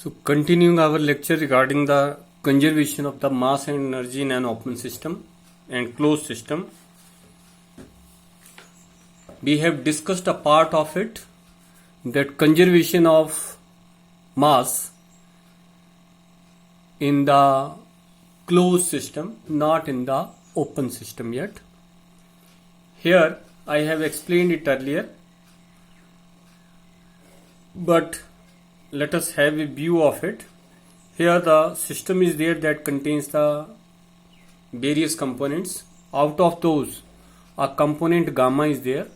So, continuing our lecture regarding the conservation of the mass and energy in an open system and closed system, we have discussed a part of it, that conservation of mass in the closed system, not in the open system yet. Here I have explained it earlier, but let us have a view of it. Here the system is there that contains the various components. Out of those, a component gamma is there.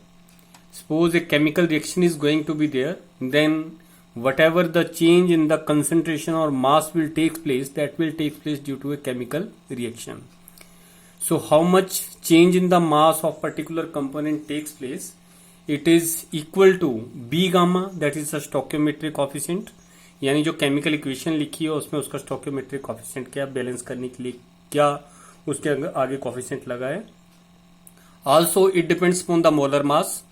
Suppose a chemical reaction is going to be there, then whatever the change in the concentration or mass will take place, that will take place due to a chemical reaction. So how much change in the mass of particular component takes place? It is equal to B gamma, that is the stoichiometric coefficient. यानी जो chemical equation लिखी है उसमें उसका स्टोकियोमेट्रिक coefficient क्या balance करने के लिए क्या उसके आगे कोफिशिएंट लगा है. Also it depends upon the molar mass.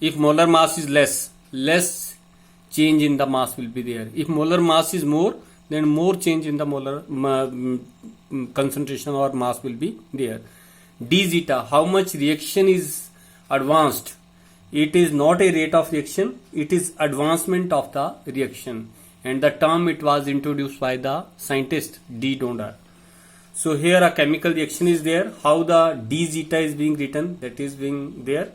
If molar mass is less change in the mass will be there. If molar mass is more, then more change in the molar concentration or mass will be there. D zeta, how much reaction is advanced? It is not a rate of reaction, it is advancement of the reaction, and the term it was introduced by the scientist D. Donder. So here a chemical reaction is there. How the D zeta is being written, that is being there.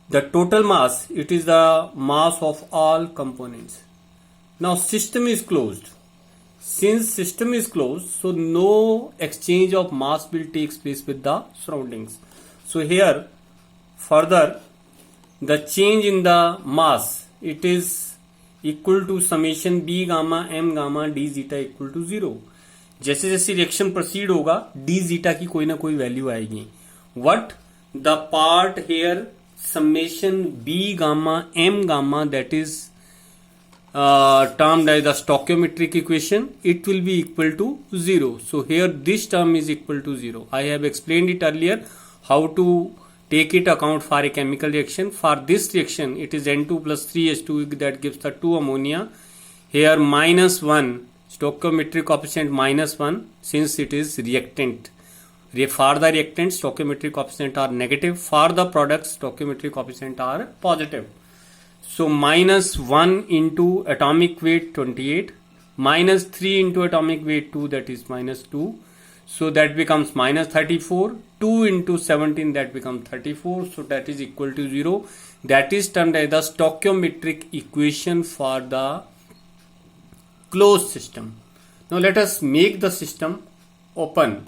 The total mass, it is the mass of all components. Now system is closed. Since system is closed, so no exchange of mass will take place with the surroundings. So here further the change in the mass, it is equal to summation B gamma M gamma D zeta equal to 0. जैसे जैसे reaction proceed होगा D zeta की कोई ना कोई value आएगी. What the part here summation B gamma M gamma, that is termed as the stoichiometric equation, it will be equal to 0. So here this term is equal to 0. I have explained it earlier how to take it account for a chemical reaction. For this reaction it is N2 plus 3H2 that gives the 2 ammonia. Here minus 1 stoichiometric coefficient minus 1 since it is reactant. For the reactant stoichiometric coefficient are negative, for the products stoichiometric coefficient are positive. So minus 1 into atomic weight 28, minus 3 into atomic weight 2, that is minus 2. So that becomes minus 34, 2 into 17, that becomes 34. So that is equal to 0. That is termed as the stoichiometric equation for the closed system. Now let us make the system open.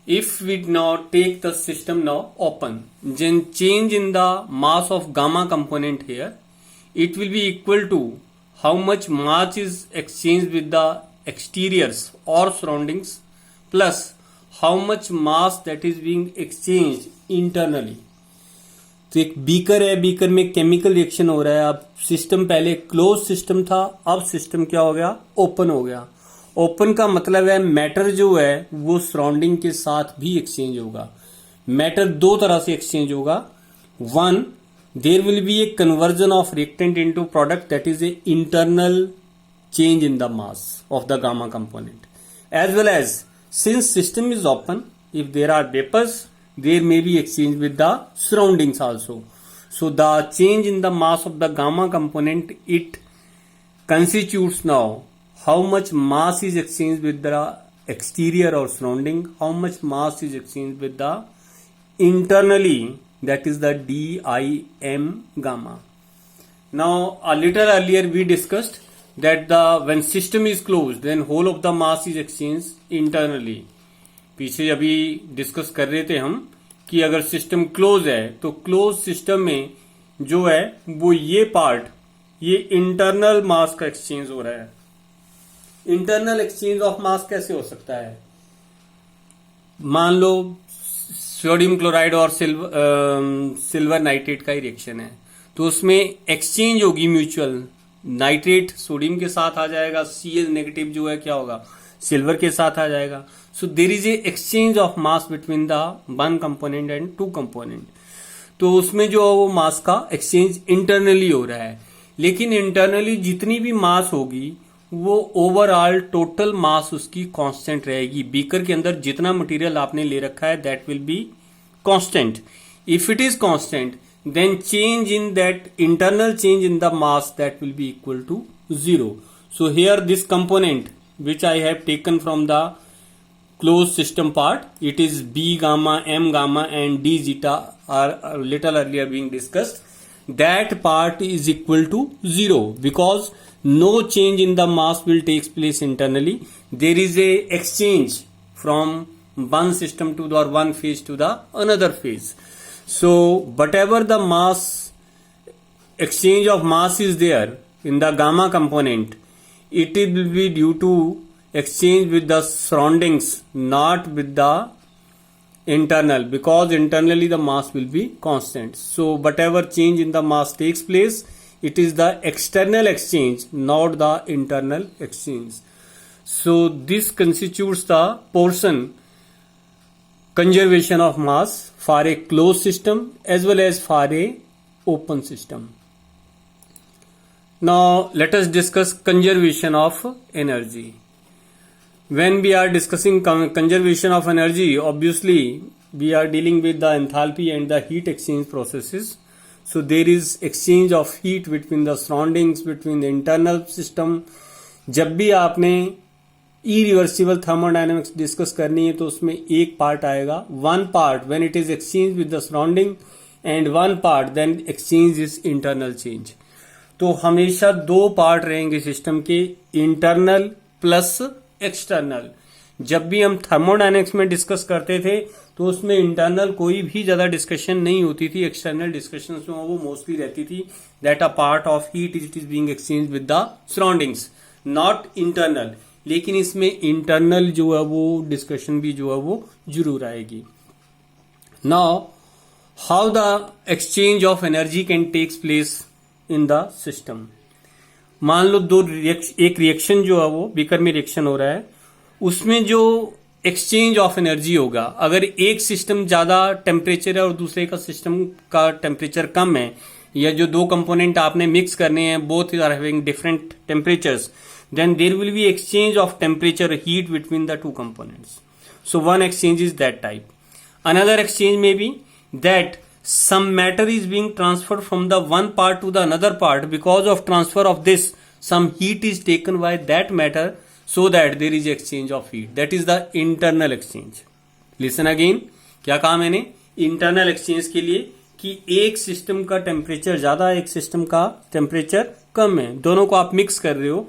If we now take the system now open, then change in the mass of gamma component here, it will be equal to how much mass is exchanged with the exteriors or surroundings plus how much mass that is being exchanged internally. तो एक beaker है, beaker में chemical reaction हो रहा है. अब system पहले close system था, अब सिस्टम क्या हो गया, ओपन हो गया. ओपन का मतलब है मैटर जो है वो सराउंडिंग के साथ भी एक्सचेंज होगा. मैटर दो तरह से एक्सचेंज होगा. One, there will be a conversion of reactant into product, that is a internal change in the mass of the gamma component. As well as since system is open, if there are vapours there may be exchange with the surroundings also. So the change in the mass of the gamma component, it constitutes now how much mass is exchanged with the exterior or surrounding, how much mass is exchanged with the internally, that is the DIM gamma. Now a little earlier we discussed that when system is closed, then whole of the mass is exchanged internally. पीछे अभी discuss कर रहे थे हम कि अगर system close है तो क्लोज सिस्टम में जो है वो ये पार्ट, ये इंटरनल मास का एक्सचेंज हो रहा है. इंटरनल एक्सचेंज ऑफ मास कैसे हो सकता है? मान लो सोडियम क्लोराइड और सिल्वर नाइट्रेट का ही रिएक्शन है, तो उसमें एक्सचेंज होगी म्यूचुअल. नाइट्रेट सोडियम के साथ आ जाएगा, Cl नेगेटिव जो है क्या होगा, सिल्वर के साथ आ जाएगा. So there is a exchange of mass between the one component and two component. तो उसमें जो वो मास का एक्सचेंज इंटरनली हो रहा है, लेकिन इंटरनली जितनी भी मास होगी वो ओवरऑल टोटल मास उसकी कांस्टेंट रहेगी। बीकर के अंदर जितना मटेरियल आपने ले रखा है that will be constant. If it is constant then change in that internal change in the mass that will be equal to 0. So here this component which I have taken from the closed system part, it is B gamma, M gamma and D zeta are a little earlier being discussed. That part is equal to 0 because no change in the mass will take place internally. There is a exchange from one system to the or one phase to the another phase. So whatever the mass exchange of mass is there in the gamma component, it will be due to exchange with the surroundings, not with the internal, because internally the mass will be constant. So whatever change in the mass takes place, it is the external exchange, not the internal exchange. So this constitutes the portion conservation of mass for a closed system as well as for a open system. Now let us discuss conservation of energy. When we are discussing conservation of energy, obviously we are dealing with the enthalpy and the heat exchange processes. So there is exchange of heat between the surroundings, between the internal system. जब भी आपने irreversible thermodynamics discuss करनी है तो उसमें एक part आएगा, one part when it is exchange with the surrounding and one part then exchange is internal change. तो हमेशा दो पार्ट रहेंगे सिस्टम के, इंटरनल प्लस एक्सटर्नल। जब भी हम थर्मोडायनेमिक्स में डिस्कस करते थे तो उसमें इंटरनल कोई भी ज्यादा डिस्कशन नहीं होती थी, एक्सटर्नल डिस्कशन में वो मोस्टली रहती थी that a part of heat it is being exchange with the surroundings, not internal. लेकिन इसमें इंटरनल जो है वो डिस्कशन भी जो है वो जरूर आएगी। Now how the exchange of energy can takes place in the system. मान लो एक रिएक्शन जो है वो बीकर में रिएक्शन हो रहा है, उसमें जो एक्सचेंज ऑफ एनर्जी होगा, अगर एक सिस्टम ज्यादा टेम्परेचर है और दूसरे का सिस्टम का टेम्परेचर कम है, या जो दो कंपोनेंट आपने मिक्स करने हैं both are having different temperatures, then there will be exchange of temperature heat between the two components. So one exchange is that type. Another exchange may be that some matter is being transferred from the one part to the another part. Because of transfer of this, some heat is taken by that matter so that there is exchange of heat. That is the internal exchange. Listen again, क्या कहा मैंने? Internal exchange के लिए कि एक system का temperature ज्यादा, एक सिस्टम का टेम्परेचर कम है, दोनों को आप मिक्स कर रहे हो,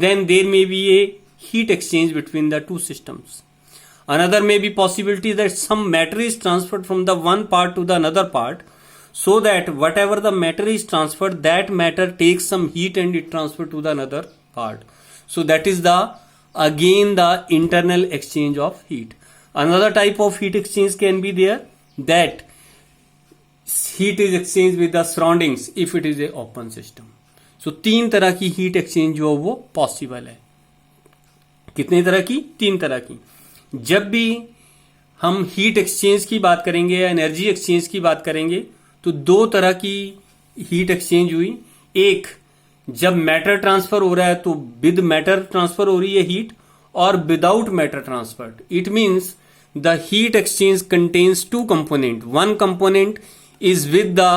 then there may be a heat exchange between the two systems. Another may be possibility that some matter is transferred from the one part to the another part, so that whatever the matter is transferred, that matter takes some heat and it transferred to the another part. So that is again the internal exchange of heat. Another type of heat exchange can be there, that heat is exchanged with the surroundings if it is a open system. सो तीन तरह की heat exchange जो वो possible है। कितने तरह की? तीन तरह की। जब भी हम हीट एक्सचेंज की बात करेंगे या एनर्जी एक्सचेंज की बात करेंगे तो दो तरह की हीट एक्सचेंज हुई। एक, जब मैटर ट्रांसफर हो रहा है तो विद मैटर ट्रांसफर हो रही है हीट, और without matter transfer. It means the heat exchange contains two component, one component is with the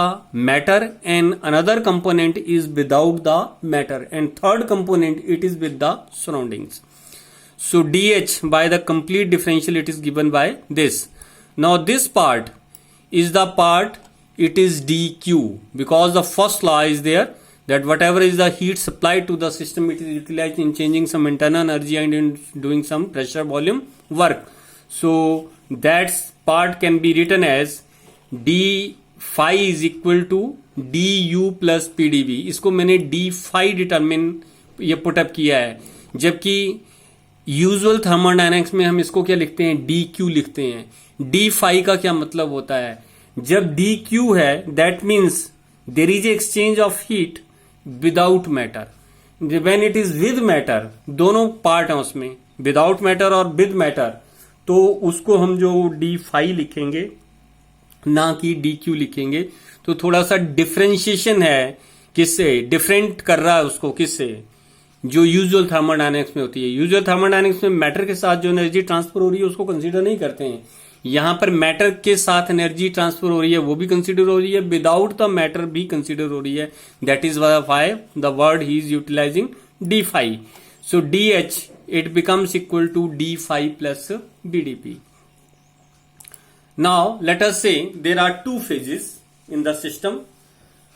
matter and another component is without the matter, and third component it is with the surroundings. So dH by the complete differential it is given by this. Now this part is the part, it is dQ, because the first law is there that whatever is the heat supplied to the system it is utilized in changing some internal energy and in doing some pressure volume work. So that part can be written as d phi is equal to du plus pdv. इसको मैंने d phi determine ये put up किया है, जबकि usual thermodynamics में हम इसको क्या लिखते हैं? dq लिखते हैं। d phi का क्या मतलब होता है? जब dq है that means there is exchange of heat without matter. When it is with matter, दोनों पार्ट है उसमें, विदाउट मैटर और विद मैटर, तो उसको हम जो d phi लिखेंगे ना कि डी क्यू लिखेंगे। तो थोड़ा सा डिफरेंशिएशन है, किससे डिफरेंट कर रहा है उसको, किससे, जो यूजुअल थर्मोडायनेमिक्स में होती है। यूजुअल थर्मोडायनेमिक्स में मैटर के साथ जो एनर्जी ट्रांसफर हो रही है उसको कंसीडर नहीं करते हैं। यहां पर मैटर के साथ एनर्जी ट्रांसफर हो रही है वो भी कंसीडर हो रही है, विदाउट द मैटर भी कंसीडर हो रही है। That is why the word he is utilising d phi. So d h it becomes equal to D phi plus v d p. Now let us say there are two phases in the system.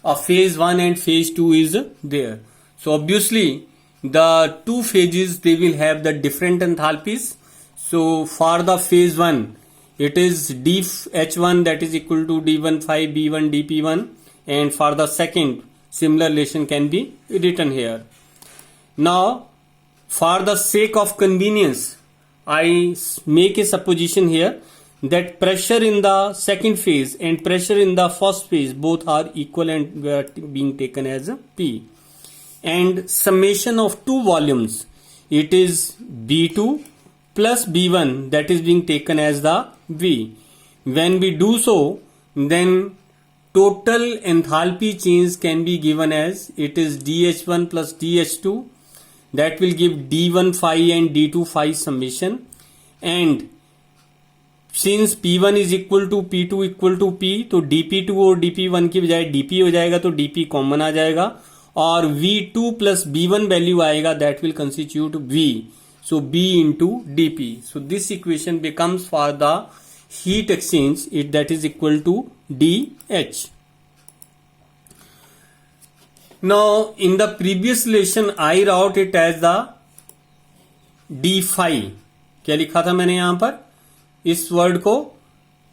A phase 1 and phase 2 is there. So obviously the two phases they will have the different enthalpies. So for the phase 1 it is dH1 that is equal to D15 B1 dP1, and for the second similar relation can be written here. Now for the sake of convenience I make a supposition here that pressure in the second phase and pressure in the first phase both are equal and being taken as P, and summation of two volumes it is B2 plus B1 that is being taken as the V. When we do so, then total enthalpy change can be given as it is dH1 plus dH2, that will give D1 phi and D2 phi summation, and since P1 is equal to P2 equal to P, तो dP2 और dP1 की बजाय dP हो जाएगा, तो dP common आ जाएगा, और V2 plus B1 value आएगा, that will constitute V. So B into dP. So this equation becomes for the heat exchange it that is equal to DH. Now in the previous relation I wrote it as the D phi. क्या लिखा था मैंने यहां पर, इस word को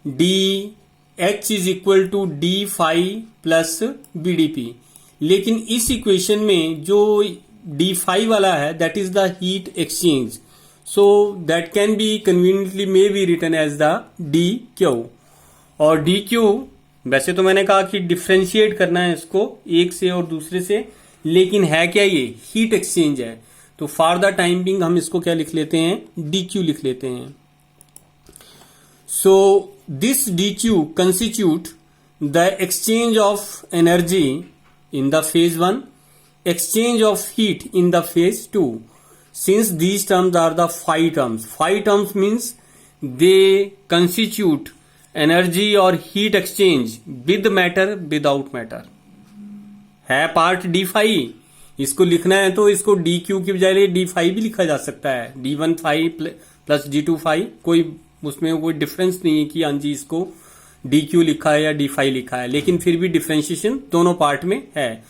D H is equal to D phi plus B dP, लेकिन इस इक्वेशन में जो डी फाई वाला है that is the heat exchange, so that can be conveniently may be written as the D Q. और डी क्यू वैसे तो मैंने कहा कि डिफ्रेंशिएट करना है इसको एक से और दूसरे से, लेकिन है क्या, ये हीट एक्सचेंज है, तो फॉर द टाइम बिंग हम इसको क्या लिख लेते हैं, डी क्यू लिख लेते हैं. So this dQ constitute the exchange of energy in the phase 1, exchange of heat in the phase 2. Since these terms are the phi terms, phi terms means they constitute energy or heat exchange with matter without matter. है part D phi, इसको लिखना है तो इसको D Q की बजाय D phi भी लिखा जा सकता है, D1 phi plus D2 phi, कोई उसमें कोई डिफरेंस नहीं है कि हाँ जी इसको डी क्यू लिखा है या डी फाई लिखा है, लेकिन फिर भी डिफरेंशिएशन दोनों पार्ट में है.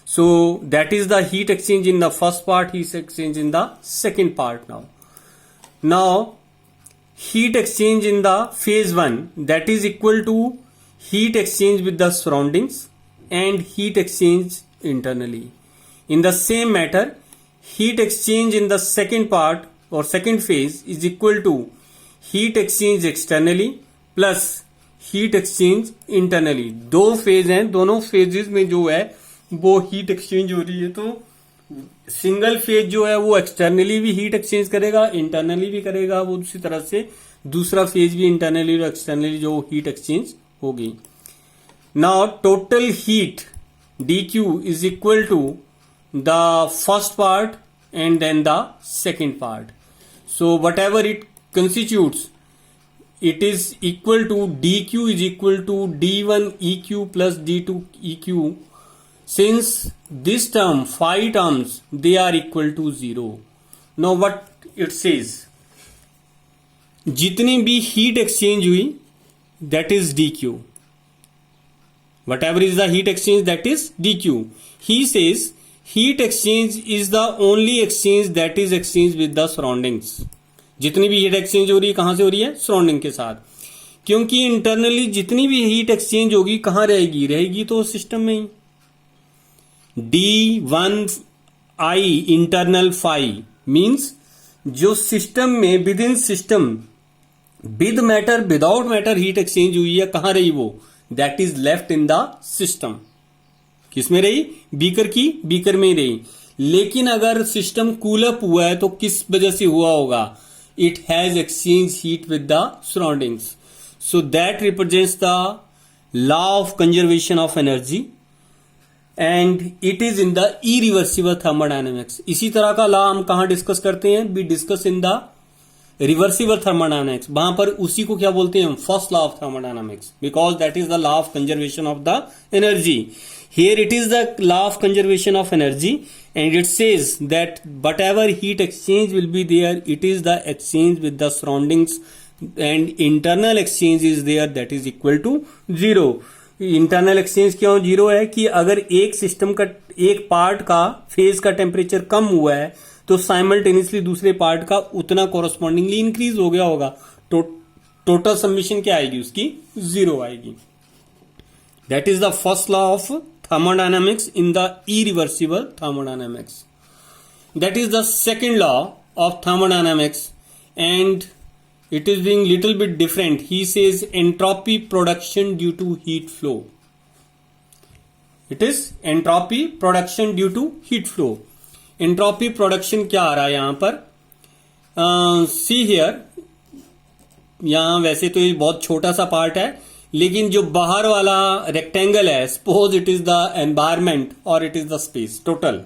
So that is the heat exchange in the first part, heat exchange in the second part. Now heat exchange in the phase 1 that is equal to heat exchange with the surroundings and heat exchange internally. In the same matter heat exchange in the second part और second phase is equal to heat exchange externally plus heat exchange internally. दो phase हैं, दोनों phases में जो है वो heat exchange हो रही है, तो सिंगल फेज जो है वो एक्सटर्नली भी हीट एक्सचेंज करेगा, इंटरनली भी करेगा, वो उसी तरह से दूसरा फेज भी इंटरनली और एक्सटर्नली जो हीट एक्सचेंज होगी. Now total heat D Q is equal to the first part and then the second part. So whatever it constitutes, it is equal to dq is equal to d1 eq plus d2 eq. Since this term phi terms they are equal to 0. Now what it says, जितनी भी heat exchange हुई that is dq, whatever is the heat exchange that is dq. He says heat exchange is the only exchange that is exchanged with the surroundings. जितनी भी heat exchange हो रही है कहां से हो रही है, सराउंडिंग के साथ, क्योंकि इंटरनली जितनी भी हीट एक्सचेंज होगी कहां रहेगी, रहेगी तो सिस्टम में ही. D1I इंटरनल फाई मींस जो सिस्टम में with in system with matter without matter heat exchange हुई है, कहां रही वो, that is left in the system. किसमें रही, बीकर की, बीकर में ही रही. लेकिन अगर सिस्टम कूल अप हुआ है तो किस वजह से हुआ होगा, it has exchanged heat with the surroundings. So that represents the law of conservation of energy and it is in the irreversible thermodynamics. इसी तरह का लॉ हम कहाँ डिस्कस करते हैं? we discuss in the reversible thermodynamics. वहां पर उसी को क्या बोलते हैं? First law of thermodynamics, because that is the law of conservation of the energy. Here it is the law of conservation of energy and it says that whatever heat exchange will be there, it is the exchange with the surroundings and internal exchange is there, that is equal to 0. Internal exchange क्यों zero है? कि अगर एक system का एक part का phase का temperature कम हुआ है तो साइमल्टेनियसली दूसरे पार्ट का उतना कोरस्पॉन्डिंगली इंक्रीज हो गया होगा, तो टोटल सबमिशन क्या आएगी? उसकी 0 आएगी. That is the first law of thermodynamics in the irreversible thermodynamics. That is the second law of thermodynamics and it is being little bit different. He says entropy production due to heat flow. It is entropy production due to heat flow. Entropy production क्या आ रहा है यहां पर? See here, यहां वैसे तो ये बहुत छोटा सा पार्ट है, लेकिन जो बाहर वाला रेक्टेंगल है, suppose it is the environment और it is the space, total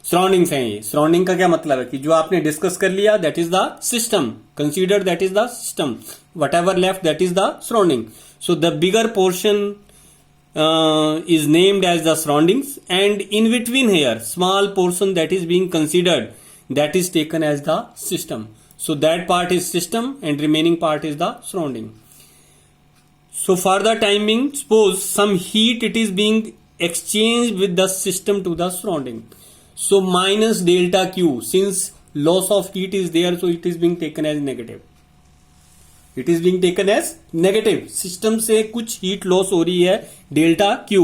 surroundings हैं ये. सराउंडिंग का क्या मतलब है? कि जो आपने डिस्कस कर लिया that is the system, consider that is the system, what ever left that is the surrounding. So the bigger portion is named as the surroundings and in between here small portion that is being considered, that is taken as the system. So that part is system and remaining part is the surrounding. So for the time being, suppose some heat it is being exchanged with the system to the surrounding. So minus delta Q, since loss of heat is there, so it is being taken as negative. It is being taken as negative. System से कुछ heat loss हो रही है delta Q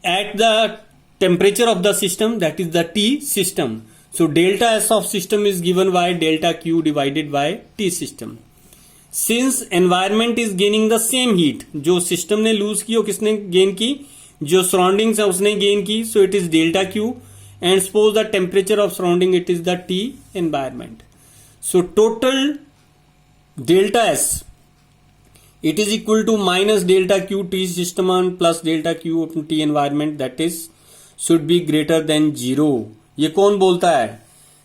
at the temperature of the system, that is the T system. So delta S of system is given by delta Q divided by T system. Since environment is gaining the same heat, जो system ने lose की और किसने gain की? जो surroundings है उसने gain की. So it is delta Q and suppose the temperature of surrounding it is the T environment. So total delta S it is equal to minus delta Q T system on plus delta Q T environment, that is should be greater than 0. ये कौन बोलता है?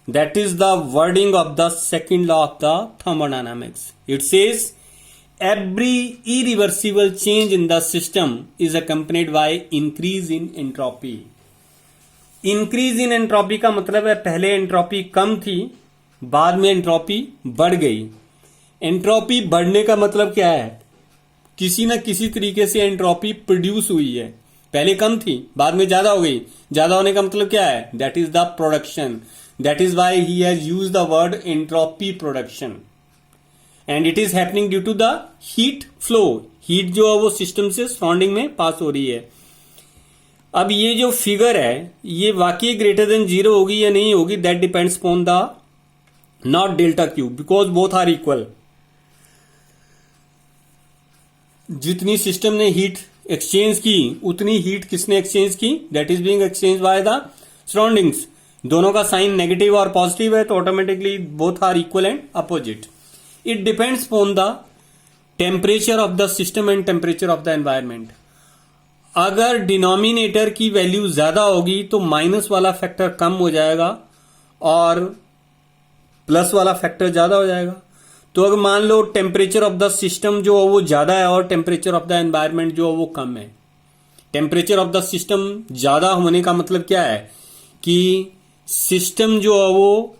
That is the wording of the second law of the thermodynamics. It says every irreversible change in the system is accompanied by increase in entropy. Increase in entropy का मतलब है पहले entropy कम थी, बाद में एंट्रोपी बढ़ गई. एंट्रोपी बढ़ने का मतलब क्या है? किसी न किसी तरीके से एंट्रोपी प्रोड्यूस हुई है. पहले कम थी, बाद में ज्यादा हो गई. ज्यादा होने का मतलब क्या है? That is the production. That is why he has used the word entropy production and it is happening due to the heat flow. Heat जो है वो सिस्टम से सराउंडिंग में पास हो रही है. अब ये जो फिगर है ये वाकई ग्रेटर देन 0 होगी या नहीं होगी, that depends upon the not delta Q, because both are equal. जितनी सिस्टम ने हीट एक्सचेंज की उतनी हीट किसने एक्सचेंज की? That is being exchange by the surroundings. दोनों का साइन नेगेटिव और पॉजिटिव है तो automatically both are equal and opposite. It depends upon the temperature of the system and temperature of the environment. अगर denominator की value ज्यादा होगी तो माइनस वाला फैक्टर कम हो जाएगा और प्लस वाला फैक्टर ज्यादा हो जाएगा. तो अगर मान low temperature of the system जो है वो ज्यादा है और टेम्परेचर ऑफ द एनवायरमेंट जो है वो कम है. टेम्परेचर ऑफ द सिस्टम ज्यादा होने का मतलब क्या है? कि सिस्टम जो है वो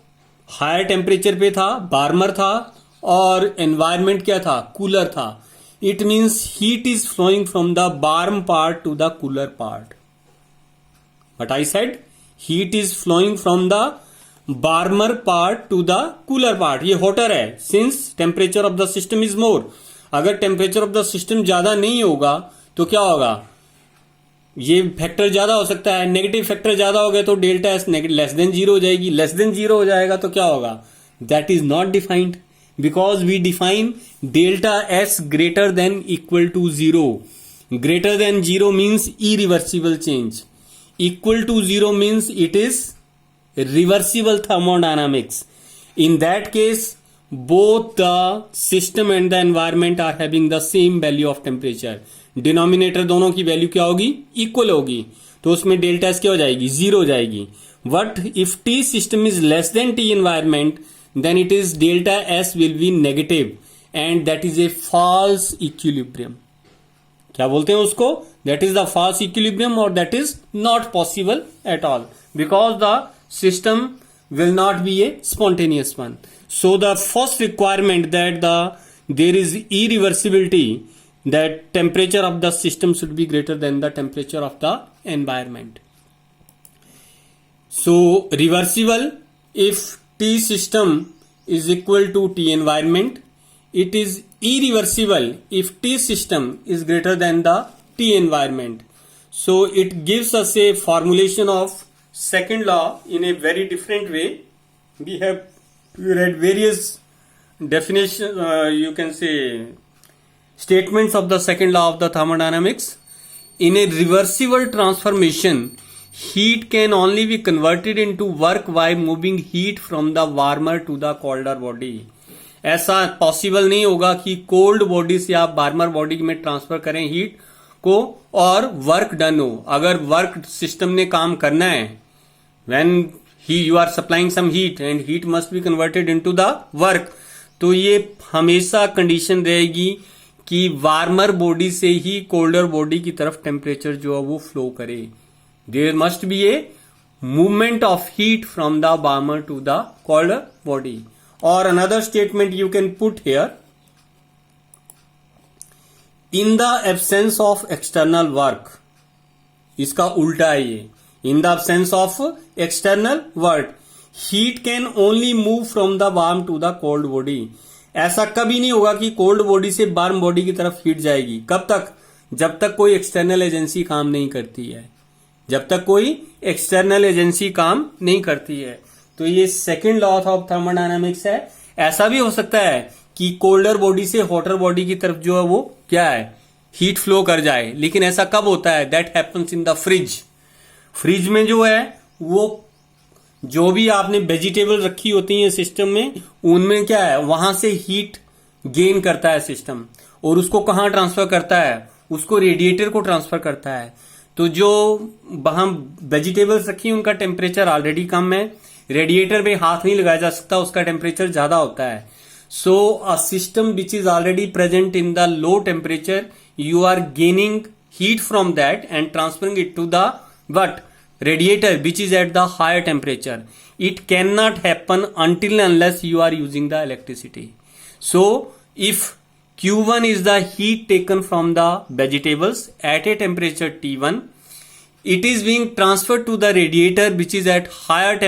हायर टेम्परेचर पे था, वार्मर था, और एनवायरमेंट क्या था? कूलर था. It means heat is flowing from the warm part to the cooler part. But I said heat is flowing from the warmer part to the cooler part. ये hotter है since temperature of the system is more. अगर temperature of the system ज्यादा नहीं होगा तो क्या होगा? ये फैक्टर ज्यादा हो सकता है. नेगेटिव फैक्टर ज्यादा हो गया तो डेल्टा एस लेस देन 0 हो जाएगी. लेस देन 0 हो जाएगा तो क्या होगा? That is not defined because we define delta S greater than equal to 0. Greater than 0 means irreversible change. Equal to 0 means it is reversible thermodynamics. In that case both the system and the environment are having the same value of temperature. Denominator दोनों की value क्या होगी, equal होगी, तो उसमें delta S क्या हो जाएगी, जीरो हो जाएगी. But if T system is less than T environment then it is delta S will be negative and that is a false equilibrium. क्या बोलते हैं उसको, that is the false equilibrium और that is not possible at all because the system will not be a spontaneous one. So the first requirement that there is irreversibility, that temperature of the system should be greater than the temperature of the environment. So reversible, if T system is equal to T environment, it is irreversible if T system is greater than the T environment. So it gives us a formulation of second law in a very different way. We have read various definition, you can say statements of the second law of the thermodynamics. In a reversible transformation, heat can only be converted into work by moving heat from the warmer to the colder body. ऐसा possible नहीं होगा कि cold body से आप warmer body में transfer करें heat को और वर्क डन हो. अगर वर्क सिस्टम ने काम करना है, when you are supplying some heat and heat must be converted into the work, तो ये हमेशा कंडीशन रहेगी कि वार्मर बॉडी से ही कोल्डर बॉडी की तरफ टेम्परेचर जो है वो फ्लो करे. There must be a movement of heat from the warmer to the colder body. और another statement you can put here, in the absence of external work. इसका उल्टा है ये, in the absence of external work, heat can only move from the warm to the cold body. ऐसा कभी नहीं होगा कि कोल्ड बॉडी से वार्म बॉडी की तरफ हीट जाएगी. कब तक, जब तक कोई एक्सटर्नल एजेंसी काम नहीं करती है, जब तक कोई एक्सटर्नल एजेंसी काम नहीं करती है. तो ये सेकेंड लॉ ऑफ थर्मोडायनामिक्स है. ऐसा भी हो सकता है कि कोल्डर बॉडी से हॉटर बॉडी की तरफ जो है वो क्या है, हीट फ्लो कर जाए. लेकिन ऐसा कब होता है, that happens in the fridge. Fridge में जो है वो जो भी आपने वेजिटेबल रखी होती है सिस्टम में, उनमें क्या है, वहां से हीट गेन करता है सिस्टम और उसको कहां ट्रांसफर करता है, उसको रेडिएटर को ट्रांसफर करता है. तो जो वहां वेजिटेबल्स रखी उनका टेम्परेचर ऑलरेडी कम है, रेडिएटर पे हाथ नहीं लगाया जा सकता, उसका टेम्परेचर ज्यादा होता है. So a system which is already present in the low temperature, you are gaining heat from that and transferring it to the but radiator which is at the higher temperature. It cannot happen until unless you are using the electricity. So if Q1 is the heat taken from the vegetables at a temperature T1, it is being transferred to the radiator which is at higher temperature